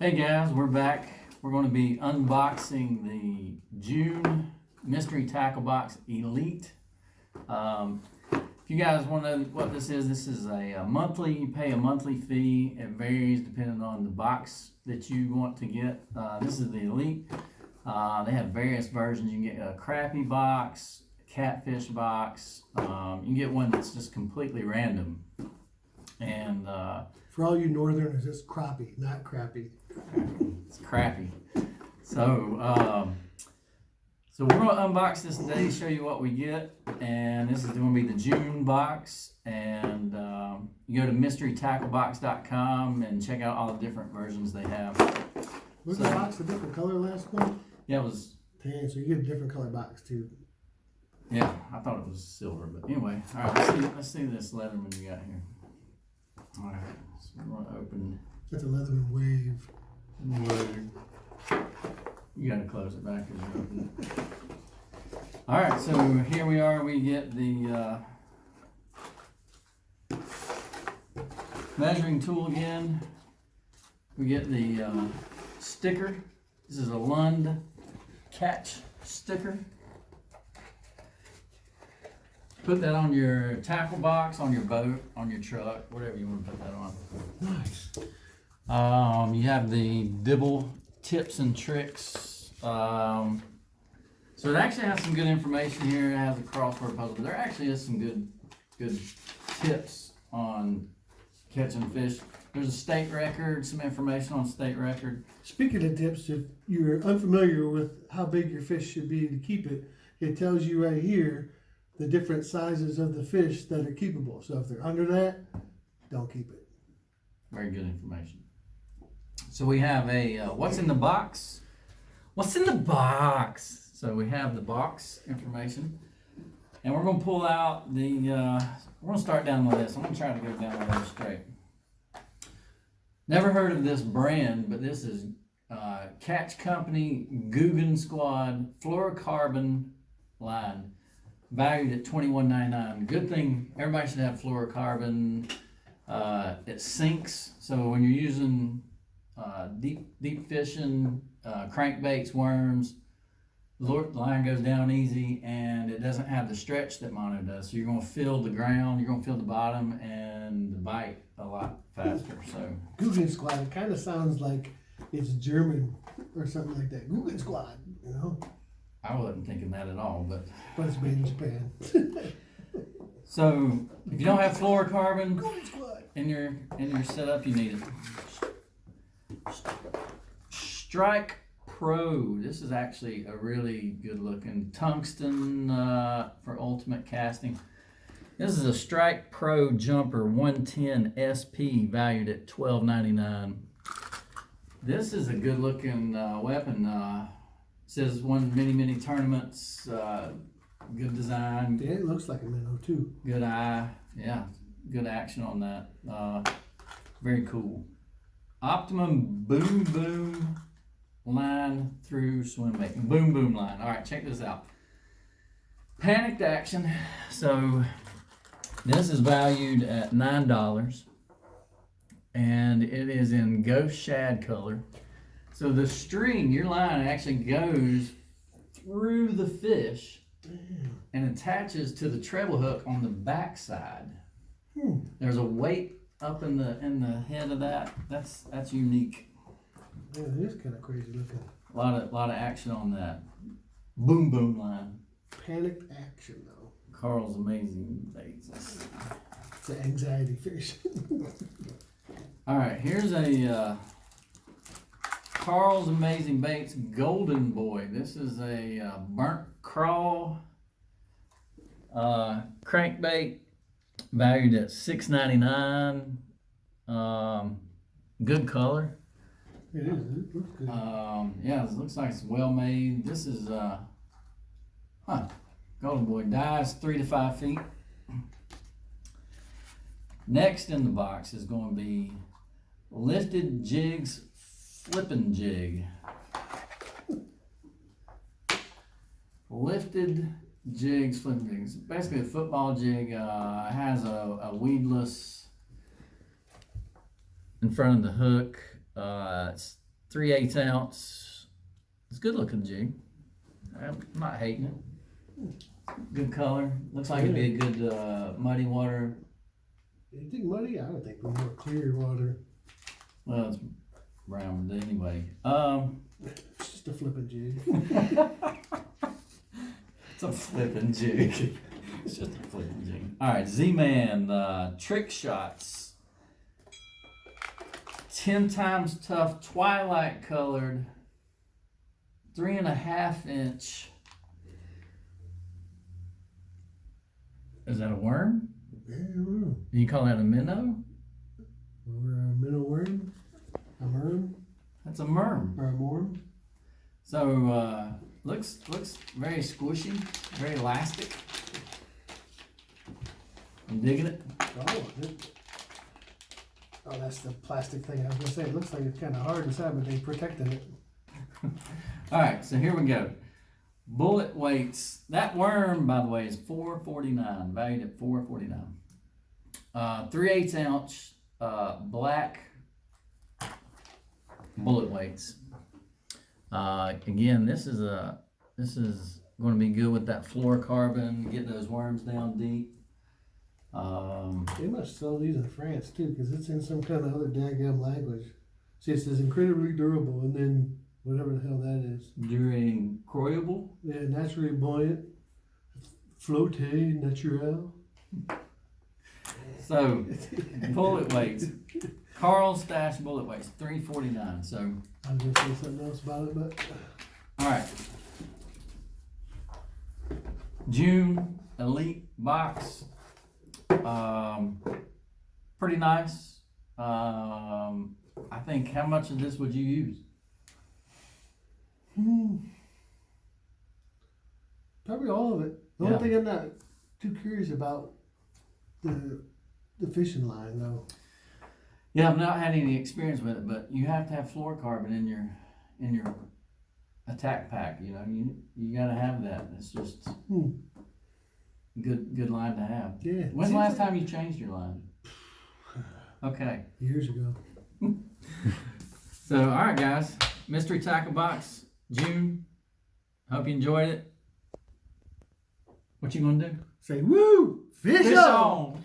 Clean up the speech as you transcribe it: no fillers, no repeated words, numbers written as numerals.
Hey guys, we're back. We're going to be unboxing the June Mystery Tackle Box Elite. If you guys want to know what this is a monthly, you pay a monthly fee. It varies depending on the box that you want to get. This is the Elite. They have various versions. You can get a crappie box, a catfish box. You can get one that's just completely random. And for all you northerners, it's crappie, not crappy. It's crappy. So we're going to unbox this today, show you what we get, and this is going to be the June box. And you go to mysterytacklebox.com and check out all the different versions they have. Was the box a different color last one? Yeah, it was. Dang, so you get a different color box too. Yeah, I thought it was silver, but anyway. All right, let's see this Leatherman you got here. All right, so we're going to open. That's a Leatherman Wave. You gotta close it back as you open it. All right, so here we are. We get the measuring tool again. We get the sticker. This is a Lund catch sticker. Put that on your tackle box, on your boat, on your truck, whatever you want to put that on. Nice. You have the Dibble tips and tricks. So it actually has some good information here. It has a crossword puzzle, but there actually is some good tips on catching fish. There's a state record, some information on state record. Speaking of tips, if you're unfamiliar with how big your fish should be to keep it, it tells you right here the different sizes of the fish that are keepable. So if they're under that, don't keep it. Very good information. So we have a what's in the box? What's in the box? So we have the box information, and we're going to pull out the. We're going to start down the list. I'm going to try to go down the list straight. Never heard of this brand, but this is Catch Company Guggen Squad fluorocarbon line, valued at $21.99. Good thing everybody should have fluorocarbon. It sinks, so when you're using deep fishing, crankbaits, worms, the line goes down easy, and it doesn't have the stretch that mono does. So you're going to feel the ground, you're going to feel the bottom, and the bite a lot faster. So Guggen Squad, it kind of sounds like it's German or something like that. Guggen Squad, you know. I wasn't thinking that at all, but it's made in Japan. So if you don't have fluorocarbon in your setup, you need it. Strike Pro. This is actually a really good looking tungsten for ultimate casting. This is a Strike Pro Jumper 110 SP valued at $12.99. This is a good looking weapon. Says won many tournaments. Good design. Yeah, it looks like a minnow too. Good eye. Yeah, good action on that. Very cool. Optimum boom line through swim bait. Boom line. All right, check this out. Panicked action. So this is valued at $9, and it is in ghost shad color. So the string, your line actually goes through the fish and attaches to the treble hook on the back side. There's a weight up in the head of that. That's unique. Yeah, it is kind of crazy looking. A lot of action on that. Boom line. Panicked action though. Carl's amazing baits. It's an anxiety fish. All right, here's a Carl's Amazing Baits Golden Boy. This is a burnt crawl crankbait valued at $6.99. Good color. It is. It looks good. Yeah, it looks like it's well made. This is Golden Boy dives 3 to 5 feet. Next in the box is going to be Lifted Jigs Flippin' Jig. Lifted Jigs Flippin' Jigs. Basically a football jig. Has a weedless in front of the hook. It's 3/8 ounce. It's a good looking jig. I'm not hating it. Good color. Looks like it'd be a good muddy water. You think muddy? I don't think we're more clear water. Well, it's brown, but anyway. It's just a flipping jig. It's a flipping jig. It's just a flipping jig. All right, Z-Man Trick Shots. 10 times tough, twilight colored, 3.5 inch. Is that a worm? Yeah, I don't know. You call that a minnow? Or a minnow worm? A worm? That's a merm. Or a worm? So looks very squishy, very elastic. I'm digging it. Oh, that's the plastic thing. I was gonna say it looks like it's kind of hard inside, but they protected it. All right, so here we go. Bullet weights. That worm, by the way, is $4.49, valued at $4.49. 3/8 ounce black bullet weights. Again, this is going to be good with that fluorocarbon. Get those worms down deep. They must sell these in France too, because it's in some kind of other daggum language. See, it says incredibly durable, and then whatever the hell that is. During croyable. Yeah, naturally buoyant, flotte naturel. So, bullet weights. Carl Stash bullet weights, $3.49. So, I was gonna say something else about it, but all right. June Elite box. Pretty nice. I think, how much of this would you use? probably all of it. The only thing I'm not too curious about the fishing line though. Yeah, I've not had any experience with it, but you have to have fluorocarbon in your attack pack. You know, you got to have that. It's just good line to have. Yeah. When's the last time you changed your line? Okay. Years ago. So, all right, guys. Mystery Tackle Box, June. Hope you enjoyed it. What you gonna do? Say woo! Fish on!